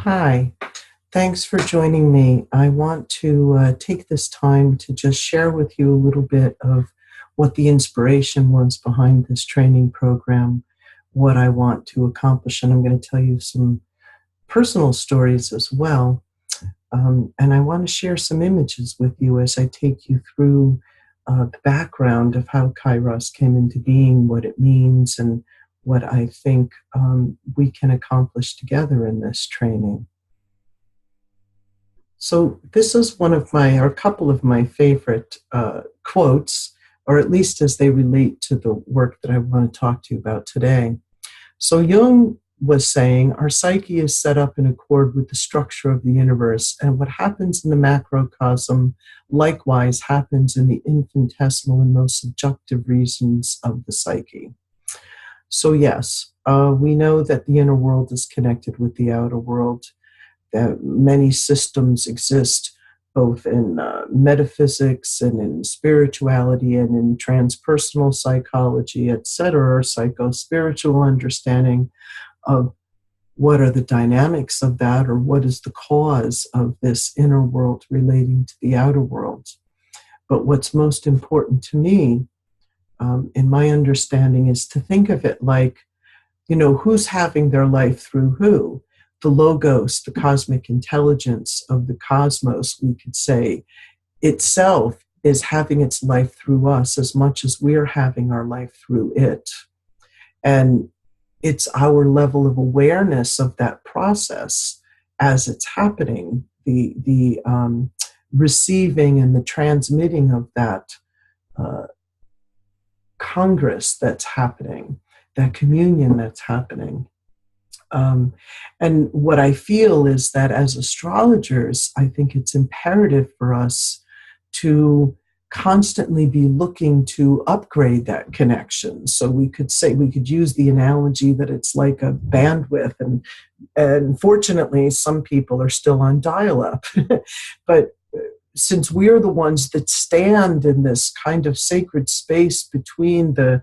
Hi, thanks for joining me. I want to take this time to just share with you a little bit of what the inspiration was behind this training program, what I want to accomplish, and I'm going to tell you some personal stories as well. And I want to share some images with you as I take you through the background of how Kairos came into being, what it means, and what I think we can accomplish together in this training. So this is one of my, or a couple of my favorite quotes, or at least as they relate to the work that I want to talk to you about today. So Jung was saying, our psyche is set up in accord with the structure of the universe, and what happens in the macrocosm likewise happens in the infinitesimal and most subjective reasons of the psyche. So yes, we know that the inner world is connected with the outer world, that many systems exist both in metaphysics and in spirituality and in transpersonal psychology, etc., or psycho-spiritual understanding of what are the dynamics of that, or what is the cause of this inner world relating to the outer world. But what's most important to me, in my understanding, is to think of it like, who's having their life through who? The logos, the cosmic intelligence of the cosmos, we could say, itself is having its life through us as much as we're having our life through it. And it's our level of awareness of that process as it's happening, the receiving and the transmitting of that congress that's happening, that communion that's happening. And what I feel is that as astrologers, I think it's imperative for us to constantly be looking to upgrade that connection. So we could use the analogy that it's like a bandwidth, and fortunately some people are still on dial-up. But since we're the ones that stand in this kind of sacred space between the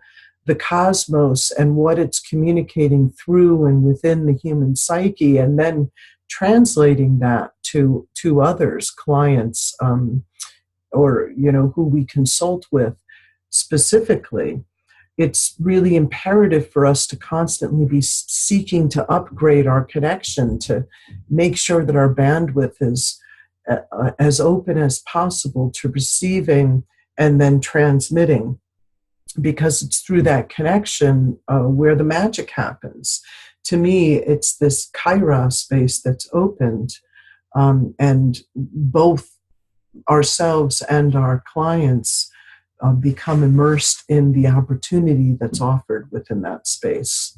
cosmos and what it's communicating through and within the human psyche, and then translating that to others, clients, or who we consult with specifically, it's really imperative for us to constantly be seeking to upgrade our connection, to make sure that our bandwidth is as open as possible to receiving and then transmitting, because it's through that connection where the magic happens. To me, it's this Kairos space that's opened, and both ourselves and our clients become immersed in the opportunity that's offered within that space.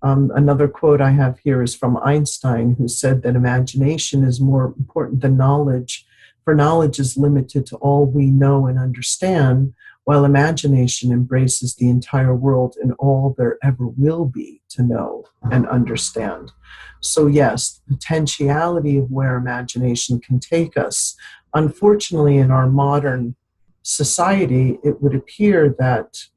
Another quote I have here is from Einstein, who said that imagination is more important than knowledge, for knowledge is limited to all we know and understand, while imagination embraces the entire world and all there ever will be to know and understand. So yes, the potentiality of where imagination can take us. Unfortunately, in our modern society, it would appear that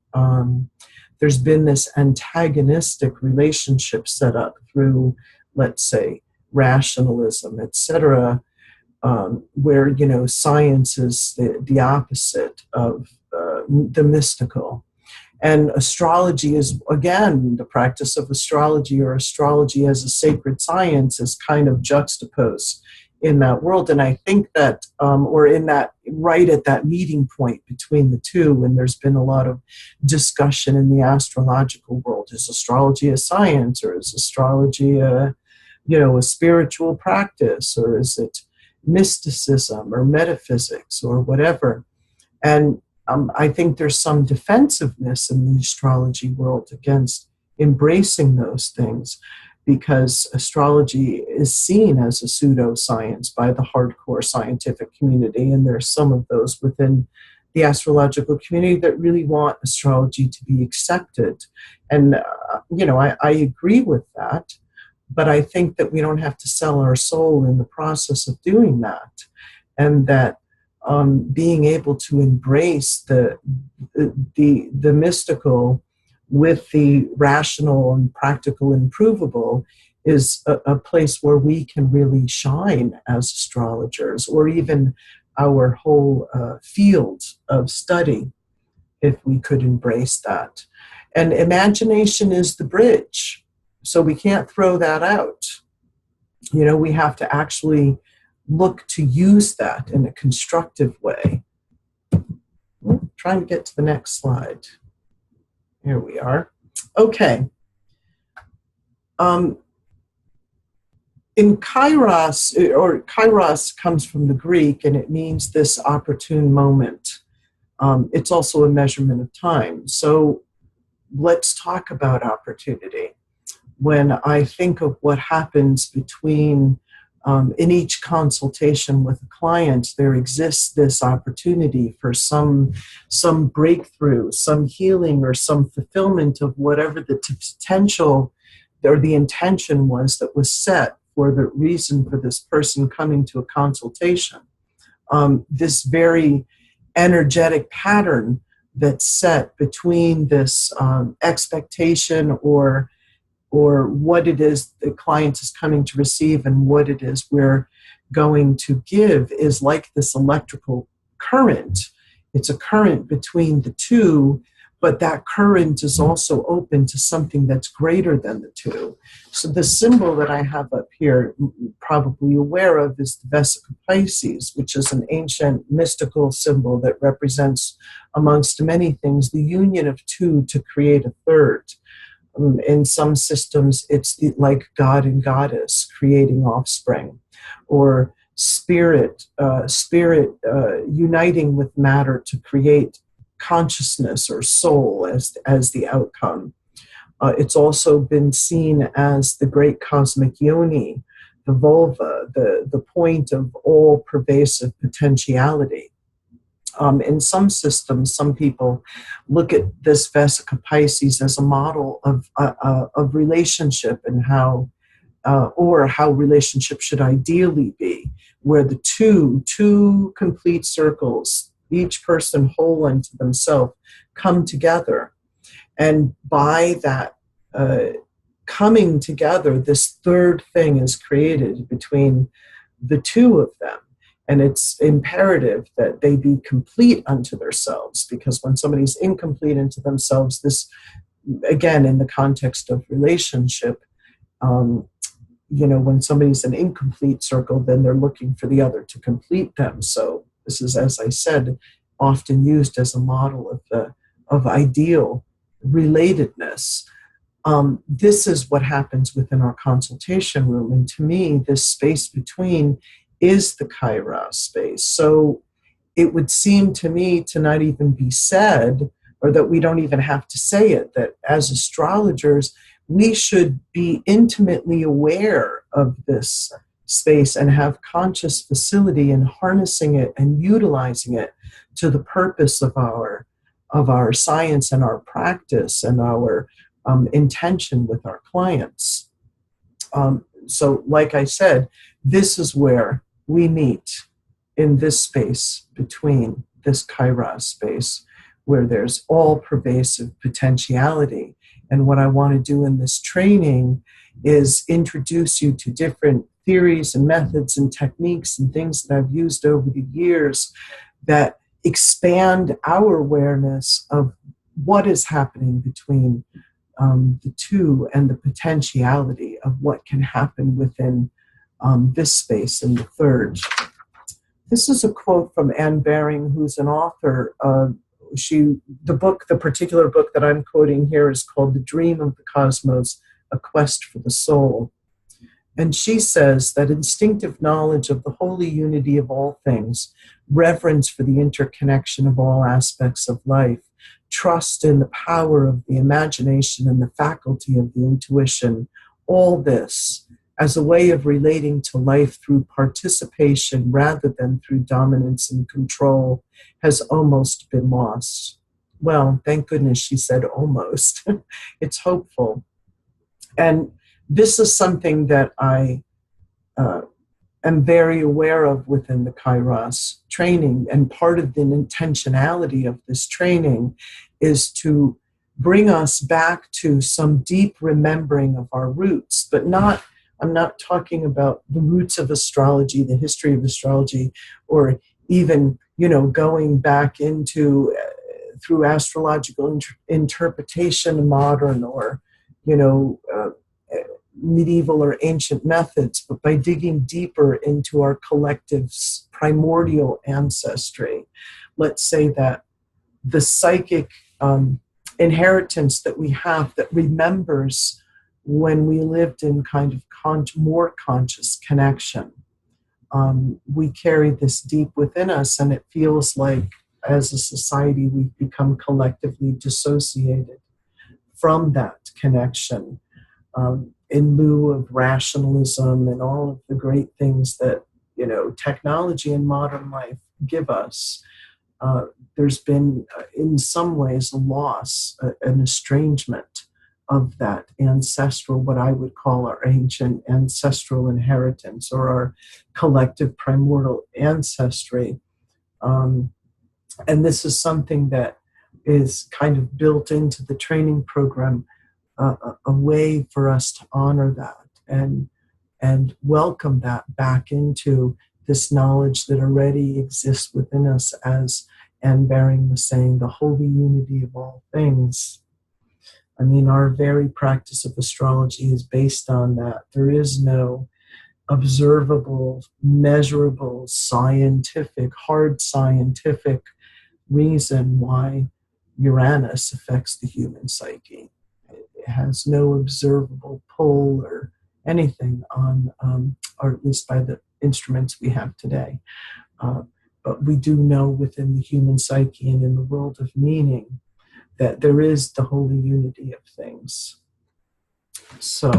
there's been this antagonistic relationship set up through, let's say, rationalism, etc., where science is the opposite of the mystical. And astrology is, again, the practice of astrology, or astrology as a sacred science, is kind of juxtaposed in that world. And I think that, or in that, right at that meeting point between the two, and there's been a lot of discussion in the astrological world. Is astrology a science, or is astrology a spiritual practice, or is it mysticism or metaphysics or whatever? And I think there's some defensiveness in the astrology world against embracing those things, because astrology is seen as a pseudoscience by the hardcore scientific community, and there's some of those within the astrological community that really want astrology to be accepted. And, I agree with that, but I think that we don't have to sell our soul in the process of doing that, and that being able to embrace the mystical with the rational and practical and provable is a place where we can really shine as astrologers, or even our whole field of study, if we could embrace that. And imagination is the bridge. So we can't throw that out. You know, we have to actually look to use that in a constructive way. Trying to get to the next slide. Here we are. Okay. In Kairos, or Kairos comes from the Greek, and it means this opportune moment. It's also a measurement of time. So let's talk about opportunity. When I think of what happens between, in each consultation with a client, there exists this opportunity for some breakthrough, some healing, or some fulfillment of whatever the potential or the intention was that was set for the reason for this person coming to a consultation. This very energetic pattern that's set between this expectation or what it is the client is coming to receive and what it is we're going to give is like this electrical current. It's a current between the two, but that current is also open to something that's greater than the two. So the symbol that I have up here, probably aware of, is the Vesica Pisces, which is an ancient mystical symbol that represents, amongst many things, the union of two to create a third. In some systems, it's like God and Goddess creating offspring, or spirit uniting with matter to create consciousness or soul as the outcome. It's also been seen as the great cosmic yoni, the vulva, the point of all pervasive potentiality. In some systems, some people look at this Vesica Pisces as a model of relationship, and how relationship should ideally be, where the two complete circles, each person whole unto themselves, come together. And by that coming together, this third thing is created between the two of them. And it's imperative that they be complete unto themselves, because when somebody's incomplete unto themselves, this, again, in the context of relationship, when somebody's an incomplete circle, then they're looking for the other to complete them. So this is, as I said, often used as a model of ideal relatedness. This is what happens within our consultation room. And to me, this space between is the Kairos space. So it would seem to me to not even be said, or that we don't even have to say it, that as astrologers, we should be intimately aware of this space and have conscious facility in harnessing it and utilizing it to the purpose of our science and our practice and our intention with our clients. So like I said, this is where we meet, in this space between this Kairos space, where there's all pervasive potentiality. And what I want to do in this training is introduce you to different theories and methods and techniques and things that I've used over the years that expand our awareness of what is happening between the two, and the potentiality of what can happen within this space in the third. This is a quote from Anne Baring, who's an author. The particular book that I'm quoting here is called The Dream of the Cosmos, A Quest for the Soul. And she says that instinctive knowledge of the holy unity of all things, reverence for the interconnection of all aspects of life, trust in the power of the imagination and the faculty of the intuition, all this as a way of relating to life through participation rather than through dominance and control, has almost been lost. Well, thank goodness she said almost. It's hopeful. And this is something that I am very aware of within the Kairos training. And part of the intentionality of this training is to bring us back to some deep remembering of our roots, but not I'm not talking about the roots of astrology, the history of astrology, or even, going back into through astrological interpretation, modern or, you know, uh, medieval or ancient methods, but by digging deeper into our collective primordial ancestry. Let's say that the psychic inheritance that we have that remembers when we lived in kind of more conscious connection. We carry this deep within us, and it feels like as a society we've become collectively dissociated from that connection, in lieu of rationalism and all of the great things that technology and modern life give us. There's been, in some ways, a loss, an estrangement of that ancestral, what I would call our ancient ancestral inheritance or our collective primordial ancestry. And this is something that is kind of built into the training program, a way for us to honor that and welcome that back into this knowledge that already exists within us, as Anne Baring was saying, the holy unity of all things. I mean, our very practice of astrology is based on that. There is no observable, measurable, scientific, hard scientific reason why Uranus affects the human psyche. It has no observable pull or anything on, or at least by the instruments we have today. But we do know within the human psyche and in the world of meaning that there is the holy unity of things. So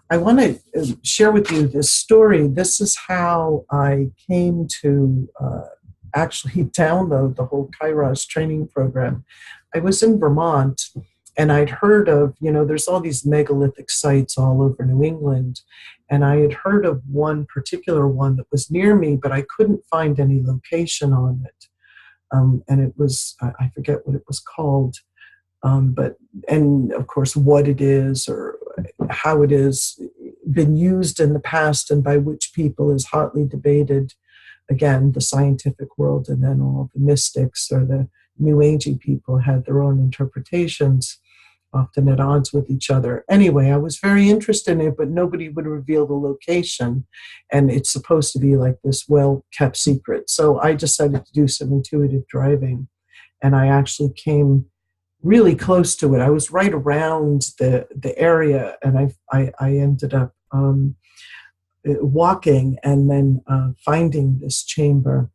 I want to share with you this story. This is how I came to actually download the whole Kairos training program. I was in Vermont, and I'd heard of, there's all these megalithic sites all over New England, and I had heard of one particular one that was near me, but I couldn't find any location on it. And it was, I forget what it was called, and of course what it is or how it has been used in the past and by which people is hotly debated. Again, the scientific world and then all the mystics or the New Agey people had their own interpretations, often at odds with each other. Anyway, I was very interested in it, but nobody would reveal the location. And it's supposed to be like this well-kept secret. So I decided to do some intuitive driving. And I actually came really close to it. I was right around the area, and I ended up walking and then finding this chamber,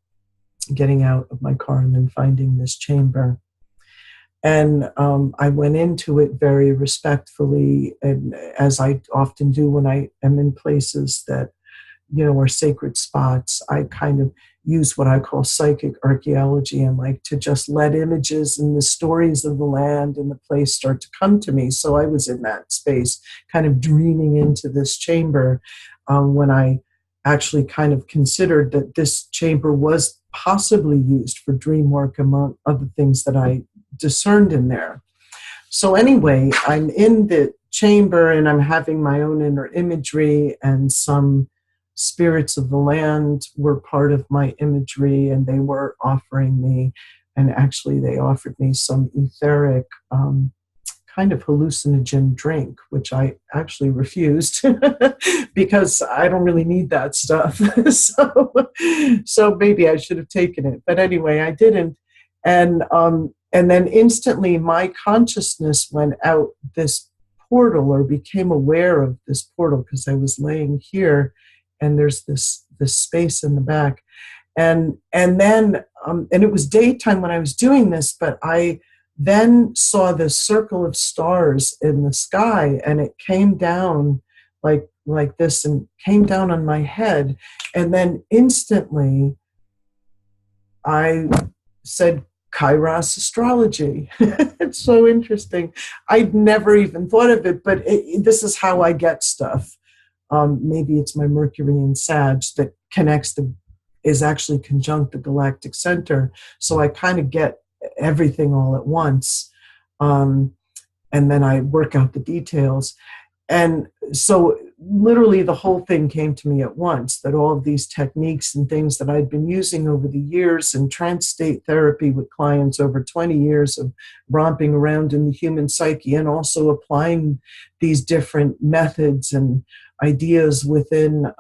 getting out of my car and then finding this chamber. And I went into it very respectfully, and as I often do when I am in places that, are sacred spots, I kind of use what I call psychic archaeology and like to just let images and the stories of the land and the place start to come to me. So I was in that space, kind of dreaming into this chamber when I actually kind of considered that this chamber was possibly used for dream work, among other things that I discerned in there. So anyway, I'm in the chamber and I'm having my own inner imagery, and some spirits of the land were part of my imagery, and they were offering me, and actually they offered me some etheric kind of hallucinogen drink, which I actually refused because I don't really need that stuff. So maybe I should have taken it. But anyway, I didn't. And then instantly my consciousness went out this portal, or became aware of this portal, because I was laying here and there's this space in the back. And then it was daytime when I was doing this, but I then saw this circle of stars in the sky, and it came down like this and came down on my head. And then instantly I said, Kairos Astrology. It's so interesting. I'd never even thought of it, but this is how I get stuff. Maybe it's my Mercury in Sag that is actually conjunct the galactic center. So I kind of get everything all at once. And then I work out the details. And so literally the whole thing came to me at once, that all of these techniques and things that I'd been using over the years in trance state therapy with clients, over 20 years of romping around in the human psyche, and also applying these different methods and ideas within,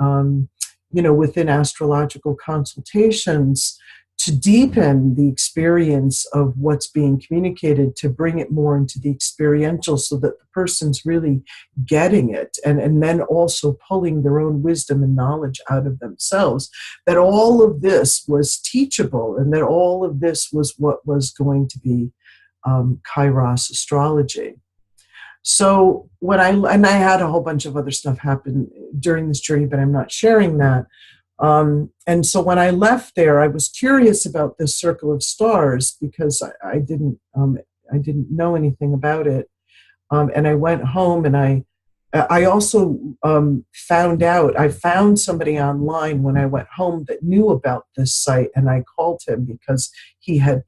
within astrological consultations, to deepen the experience of what's being communicated, to bring it more into the experiential, so that the person's really getting it, and then also pulling their own wisdom and knowledge out of themselves, that all of this was teachable, and that all of this was what was going to be Kairos astrology. So and I had a whole bunch of other stuff happen during this journey, but I'm not sharing that. And so when I left there, I was curious about this circle of stars, because I didn't know anything about it. And I went home, and I also I found somebody online when I went home that knew about this site, and I called him because he had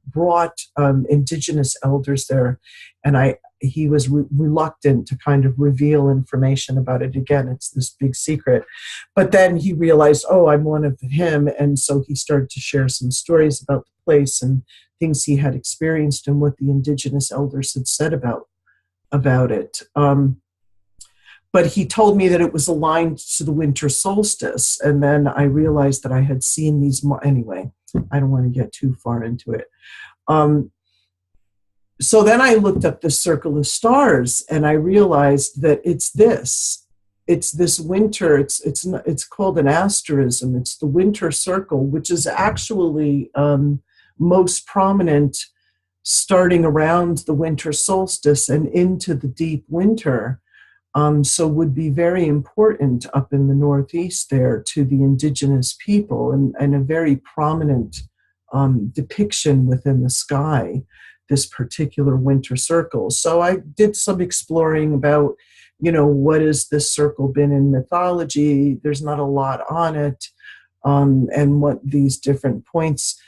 brought indigenous elders there, and he was reluctant to kind of reveal information about it. Again, it's this big secret. But then he realized, oh, I'm one of him, and so he started to share some stories about the place and things he had experienced and what the indigenous elders had said about it. But he told me that it was aligned to the winter solstice. And then I realized that I had seen these. Anyway, I don't want to get too far into it. So then I looked up the circle of stars, and I realized that it's this winter. It's called an asterism. It's the winter circle, which is actually most prominent starting around the winter solstice and into the deep winter. So would be very important up in the Northeast there to the indigenous people, and a very prominent depiction within the sky, this particular winter circle. So I did some exploring about, what has this circle been in mythology? There's not a lot on it, and what these different points.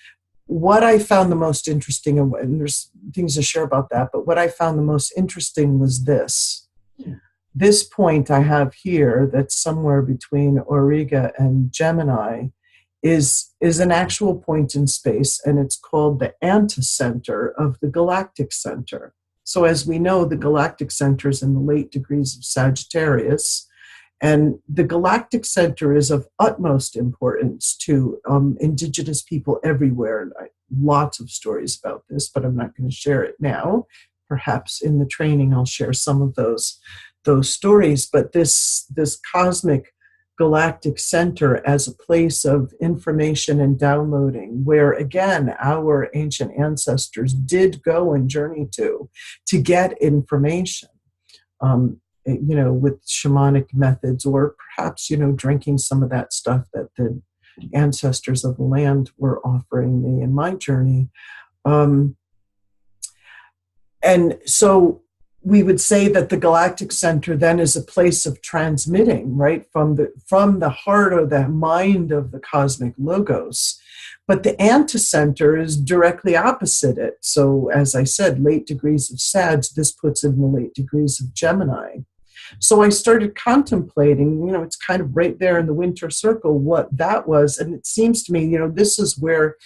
What I found the most interesting, and there's things to share about that, but what I found the most interesting was this. This point I have here, that's somewhere between Auriga and Gemini, is an actual point in space, and it's called the anticenter of the galactic center. So as we know, the galactic center is in the late degrees of Sagittarius, and the galactic center is of utmost importance to indigenous people everywhere. And lots of stories about this, but I'm not going to share it now. Perhaps in the training I'll share some of those stories. But this cosmic galactic center as a place of information and downloading, where again our ancient ancestors did go and journey to get information, with shamanic methods, or perhaps drinking some of that stuff that the ancestors of the land were offering me in my journey. And so we would say that the galactic center then is a place of transmitting, right, from the heart or the mind of the cosmic logos. But the anticenter is directly opposite it. So as I said, late degrees of Sag, this puts it in the late degrees of Gemini. So I started contemplating, it's kind of right there in the winter circle, what that was. And it seems to me, this is where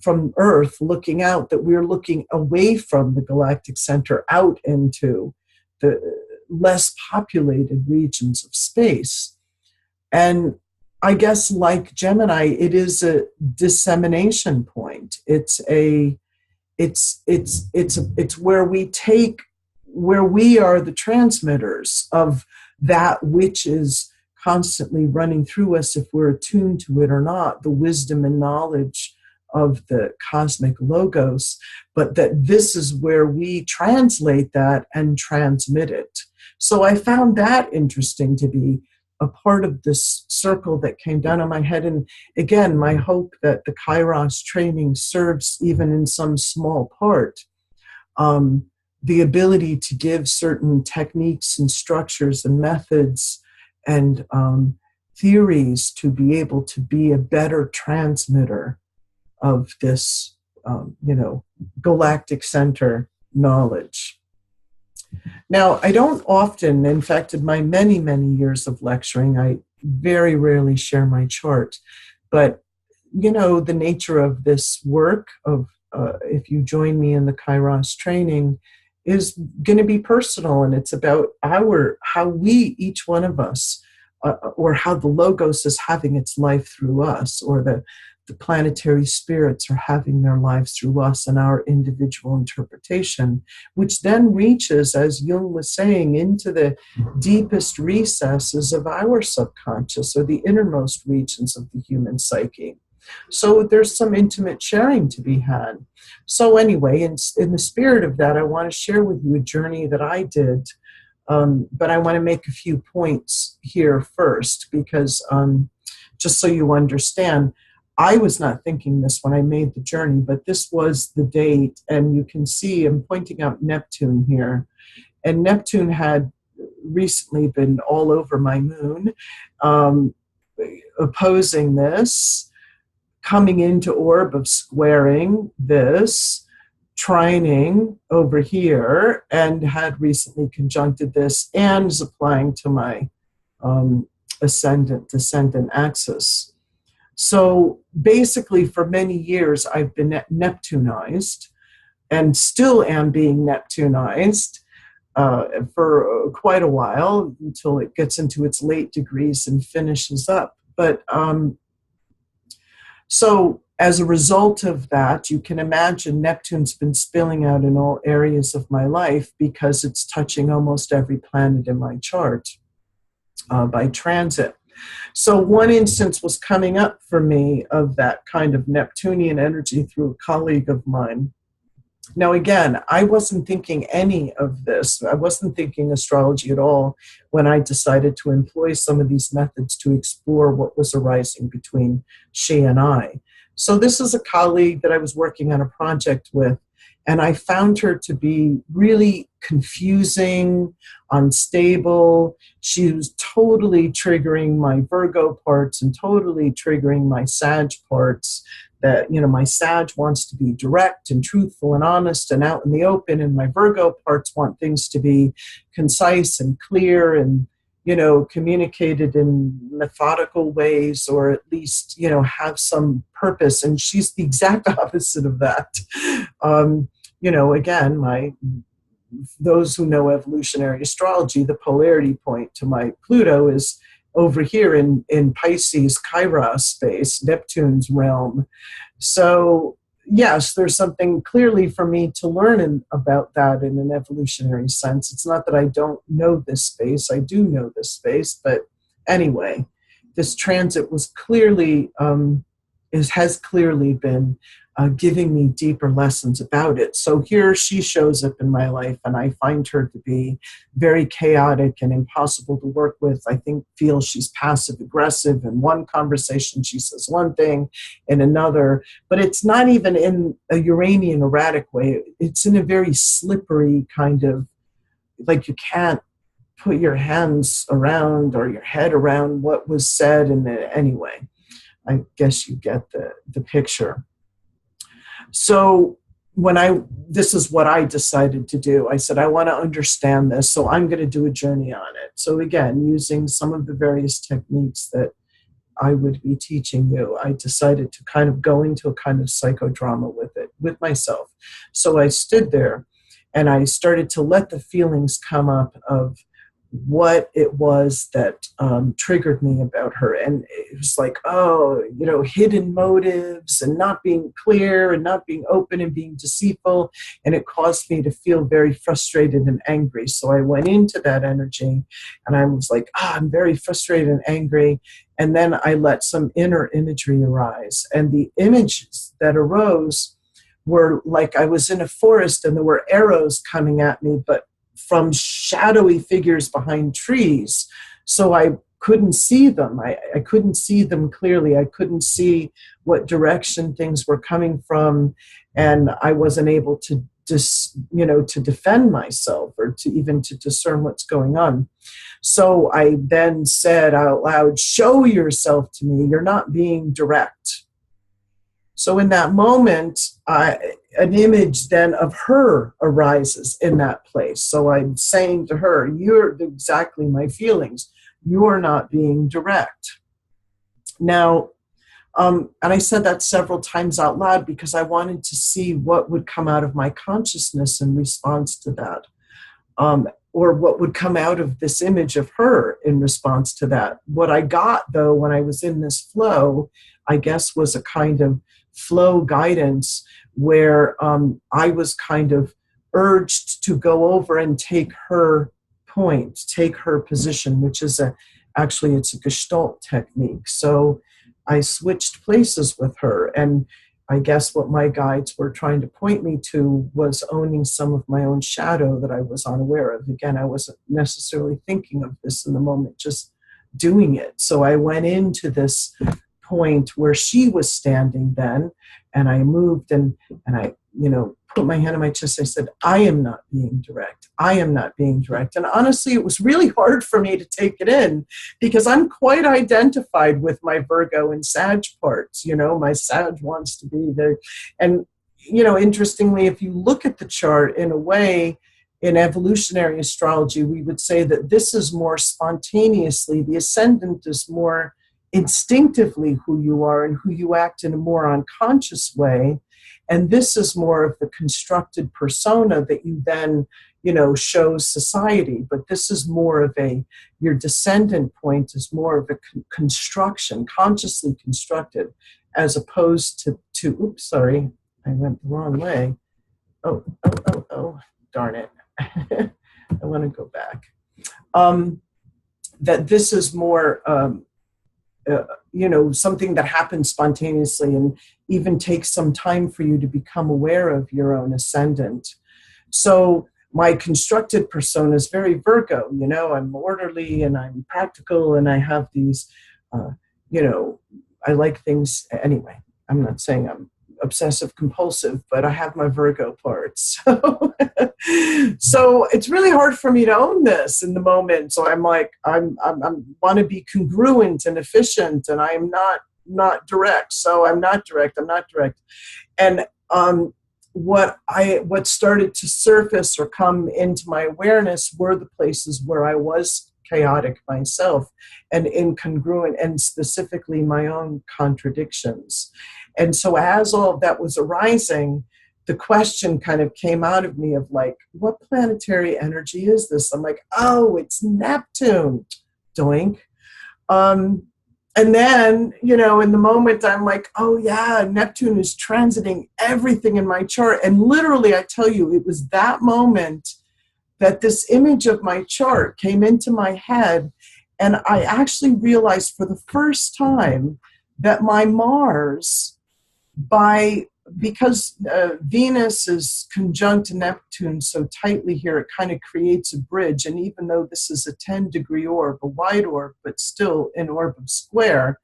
from Earth looking out, that we're looking away from the galactic center out into the less populated regions of space. And I guess like Gemini, it is a dissemination point. It's where we are the transmitters of that which is constantly running through us, if we're attuned to it or not, the wisdom and knowledge of the cosmic logos, but that this is where we translate that and transmit it. So I found that interesting to be a part of this circle that came down on my head. And again, my hope that the Kairos training serves, even in some small part, the ability to give certain techniques and structures and methods and theories to be able to be a better transmitter of this, galactic center knowledge. Now, I don't often, in fact, in my many, many years of lecturing, I very rarely share my chart. But, the nature of this work, of if you join me in the Kairos training, is going to be personal. And it's about how we, each one of us, or how the Logos is having its life through us, or the planetary spirits are having their lives through us and our individual interpretation, which then reaches, as Jung was saying, into the deepest recesses of our subconscious, or the innermost regions of the human psyche. So there's some intimate sharing to be had. So anyway, in the spirit of that, I want to share with you a journey that I did. But I want to make a few points here first, because just so you understand, I was not thinking this when I made the journey, but this was the date. And you can see I'm pointing out Neptune here. And Neptune had recently been all over my moon, opposing this, coming into orb of squaring this, trining over here, and had recently conjuncted this, and is applying to my ascendant-descendant axis. So basically, for many years, I've been Neptunized, and still am being Neptunized for quite a while, until it gets into its late degrees and finishes up. But so as a result of that, you can imagine Neptune's been spilling out in all areas of my life, because it's touching almost every planet in my chart by transit. So one instance was coming up for me of that kind of Neptunian energy through a colleague of mine. Now, again, I wasn't thinking any of this. I wasn't thinking astrology at all when I decided to employ some of these methods to explore what was arising between she and I. So this is a colleague that I was working on a project with, and I found her to be really confusing, unstable. She was totally triggering my Virgo parts and totally triggering my Sag parts. That, my Sag wants to be direct and truthful and honest and out in the open, and my Virgo parts want things to be concise and clear and, communicated in methodical ways, or at least, have some purpose. And she's the exact opposite of that. Again, those who know evolutionary astrology, the polarity point to my Pluto is over here in Pisces, Kairos space, Neptune's realm. So yes, there's something clearly for me to learn about that in an evolutionary sense. It's not that I don't know this space. I do know this space. But anyway, this transit was clearly, has clearly been giving me deeper lessons about it. So here she shows up in my life, and I find her to be very chaotic and impossible to work with. I feel she's passive aggressive. In one conversation, she says one thing, in another, but it's not even in a Uranian erratic way. It's in a very slippery kind of, like, you can't put your hands around or your head around what was said. And anyway, I guess you get the picture. So this is what I decided to do. I said, I want to understand this, so I'm going to do a journey on it. So again, using some of the various techniques that I would be teaching you, I decided to kind of go into a kind of psychodrama with it, with myself. So I stood there and I started to let the feelings come up of what it was that triggered me about her. And it was like, hidden motives and not being clear and not being open and being deceitful. And it caused me to feel very frustrated and angry. So I went into that energy and I was like, I'm very frustrated and angry. And then I let some inner imagery arise. And the images that arose were like I was in a forest and there were arrows coming at me, but from shadowy figures behind trees. So I couldn't see them. I couldn't see them clearly. I couldn't see what direction things were coming from. And I wasn't able to to defend myself, or to discern what's going on. So I then said out loud, show yourself to me. You're not being direct. So in that moment, an image then of her arises in that place. So I'm saying to her, you're exactly my feelings. You're not being direct. Now, and I said that several times out loud because I wanted to see what would come out of my consciousness in response to that. Or what would come out of this image of her in response to that. What I got, though, when I was in this flow, I guess, was a kind of flow guidance where I was kind of urged to go over and take her point, take her position, which is actually it's a Gestalt technique. So I switched places with her, and I guess what my guides were trying to point me to was owning some of my own shadow that I was unaware of. Again, I wasn't necessarily thinking of this in the moment, just doing it. So I went into this point where she was standing then, and I moved and I, put my hand on my chest. I said, I am not being direct. I am not being direct. And honestly, it was really hard for me to take it in because I'm quite identified with my Virgo and Sag parts. My Sag wants to be there. And, interestingly, if you look at the chart in a way, in evolutionary astrology, we would say that this is more spontaneously, the ascendant is more instinctively who you are and who you act in a more unconscious way. And this is more of the constructed persona that you then, shows society. But this is more of your descendant point is more of a construction, consciously constructed, as opposed to oops, sorry, I went the wrong way. Oh, darn it. I want to go back. That this is more, something that happens spontaneously and even takes some time for you to become aware of your own ascendant. So my constructed persona is very Virgo. I'm orderly and I'm practical and I have these, I like things. Anyway, I'm not saying I'm obsessive compulsive, but I have my Virgo parts. So it's really hard for me to own this in the moment. So I'm like, I want to be congruent and efficient, and I'm not direct. So I'm not direct. And what started to surface or come into my awareness were the places where I was chaotic myself and incongruent, and specifically my own contradictions. And so as all of that was arising, the question kind of came out of me of like, what planetary energy is this? I'm like, oh, it's Neptune. Doink. And then, in the moment, I'm like, oh yeah, Neptune is transiting everything in my chart. And literally, I tell you, it was that moment that this image of my chart came into my head. And I actually realized for the first time that my Mars, because Venus is conjunct Neptune so tightly here, it kind of creates a bridge. And even though this is a 10-degree orb, a wide orb, but still an orb of square,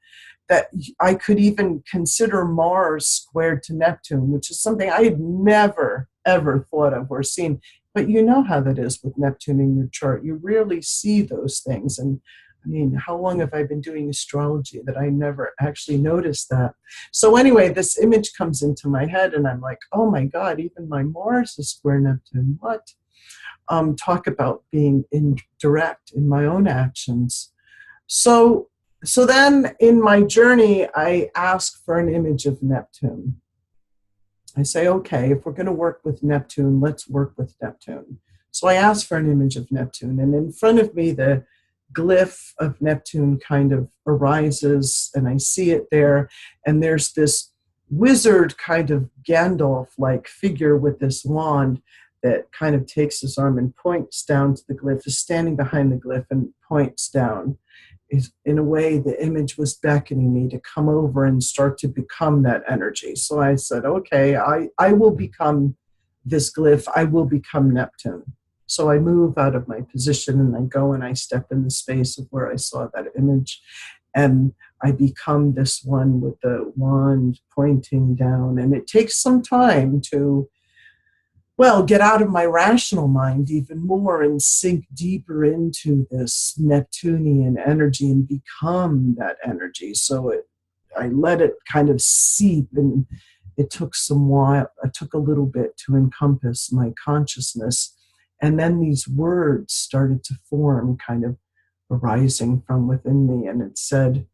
that I could even consider Mars squared to Neptune, which is something I had never, ever thought of or seen. But you know how that is with Neptune in your chart. You rarely see those things. And I mean, how long have I been doing astrology that I never actually noticed that? So anyway, this image comes into my head and I'm like, oh my God, even my Mars is square Neptune. What? Talk about being indirect in my own actions. So then in my journey, I ask for an image of Neptune. I say, okay, if we're going to work with Neptune, let's work with Neptune. So I ask for an image of Neptune, and in front of me, the glyph of Neptune kind of arises, and I see it there, and there's this wizard kind of Gandalf-like figure with this wand that kind of takes his arm and points down to the glyph, is standing behind the glyph and points down. In a way, the image was beckoning me to come over and start to become that energy. So I said, okay, I will become this glyph. I will become Neptune. So I move out of my position and I go and I step in the space of where I saw that image. And I become this one with the wand pointing down. And it takes some time to, get out of my rational mind even more and sink deeper into this Neptunian energy and become that energy. So I let it kind of seep it took some while, it took a little bit to encompass my consciousness. And then these words started to form, kind of arising from within me. And it said,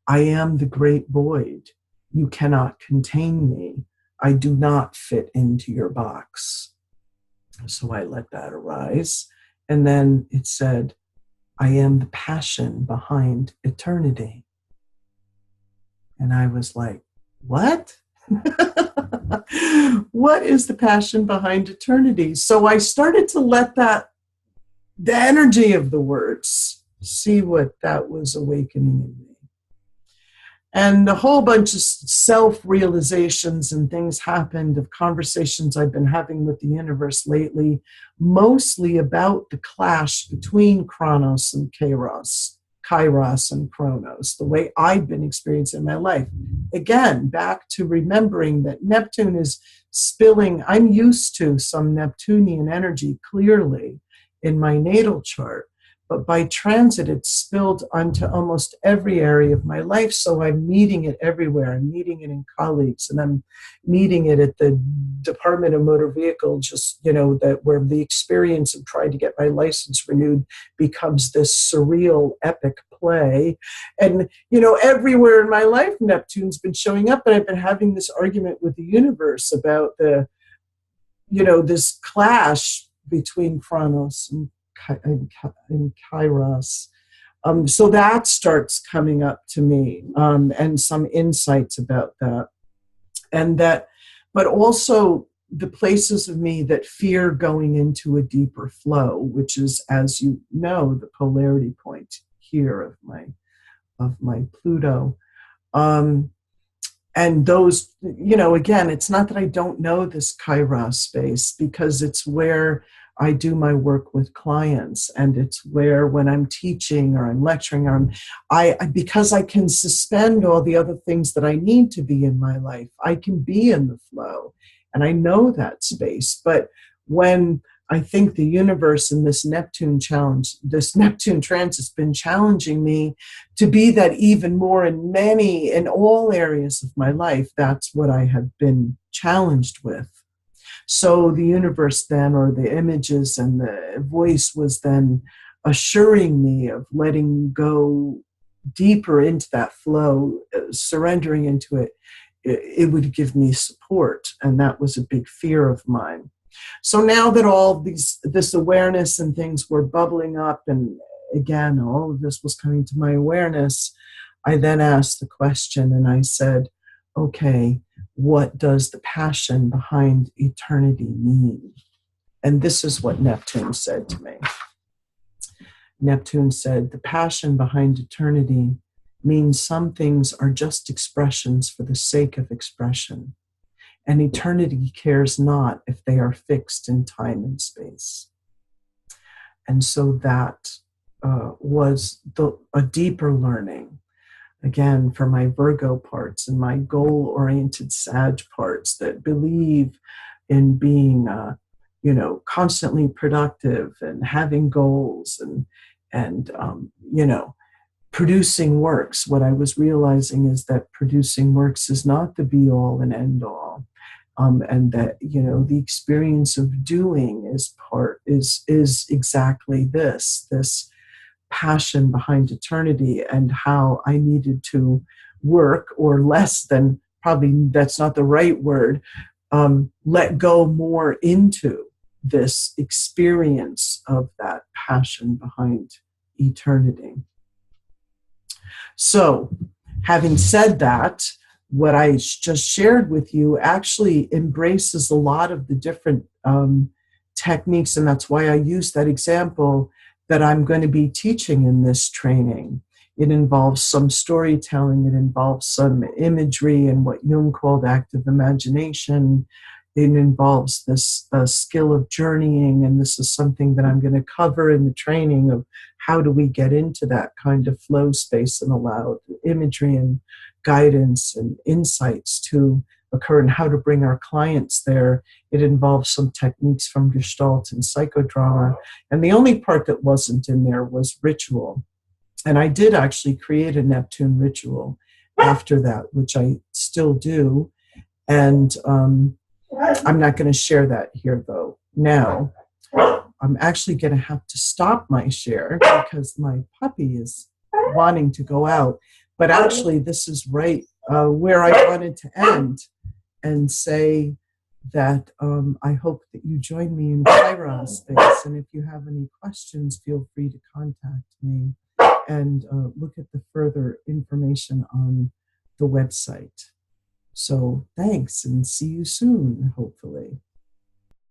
I am the great void. You cannot contain me. I do not fit into your box. So I let that arise. And then it said, I am the passion behind eternity. And I was like, what? What is the passion behind eternity? So I started to let the energy of the words, see what that was awakening in me. And a whole bunch of self-realizations and things happened, of conversations I've been having with the universe lately, mostly about the clash between Kronos and Kairos and Chronos, the way I've been experiencing my life. Again, back to remembering that Neptune is spilling. I'm used to some Neptunian energy clearly in my natal chart, but by transit, it's spilled onto almost every area of my life. So I'm meeting it everywhere. I'm meeting it in colleagues, and I'm meeting it at the Department of Motor Vehicle, just, that where the experience of trying to get my license renewed becomes this surreal, epic play. And, everywhere in my life, Neptune's been showing up, and I've been having this argument with the universe about this clash between Kronos and Kairos. So that starts coming up to me, and some insights about that. But also the places of me that fear going into a deeper flow, which is, as you know, the polarity point here of my Pluto. And those, again, it's not that I don't know this Kairos space, because it's where I do my work with clients, and it's where, when I'm teaching or I'm lecturing, because I can suspend all the other things that I need to be in my life, I can be in the flow, and I know that space. But when I think the universe and this Neptune transit has been challenging me to be that even more in all areas of my life, that's what I have been challenged with. So the universe then, or the images and the voice, was then assuring me of letting go deeper into that flow, surrendering into it. It would give me support, and that was a big fear of mine. So now that all this awareness and things were bubbling up, and again, all of this was coming to my awareness, I then asked the question, and I said, okay, what does the passion behind eternity mean? And this is what Neptune said to me. Neptune said, the passion behind eternity means some things are just expressions for the sake of expression, and eternity cares not if they are fixed in time and space. And so that was a deeper learning, again, for my Virgo parts and my goal-oriented Sag parts that believe in being, constantly productive and having goals and producing works. What I was realizing is that producing works is not the be-all and end-all, and that the experience of doing is exactly this passion behind eternity, and how I needed to work, or less than, probably that's not the right word, let go more into this experience of that passion behind eternity. So, having said that, what I just shared with you actually embraces a lot of the different techniques, and that's why I use that example that I'm going to be teaching in this training. It involves some storytelling, it involves some imagery and what Jung called active imagination. It involves this skill of journeying, and this is something that I'm going to cover in the training of how do we get into that kind of flow space and allow imagery and guidance and insights to occur, and how to bring our clients there. It involves some techniques from Gestalt and psychodrama. And the only part that wasn't in there was ritual. And I did actually create a Neptune ritual after that, which I still do. And I'm not going to share that here, though. Now, I'm actually going to have to stop my share because my puppy is wanting to go out. But actually, this is right where I wanted to end and say that I hope that you join me in Kairos space. And if you have any questions, feel free to contact me and look at the further information on the website. So thanks and see you soon, hopefully.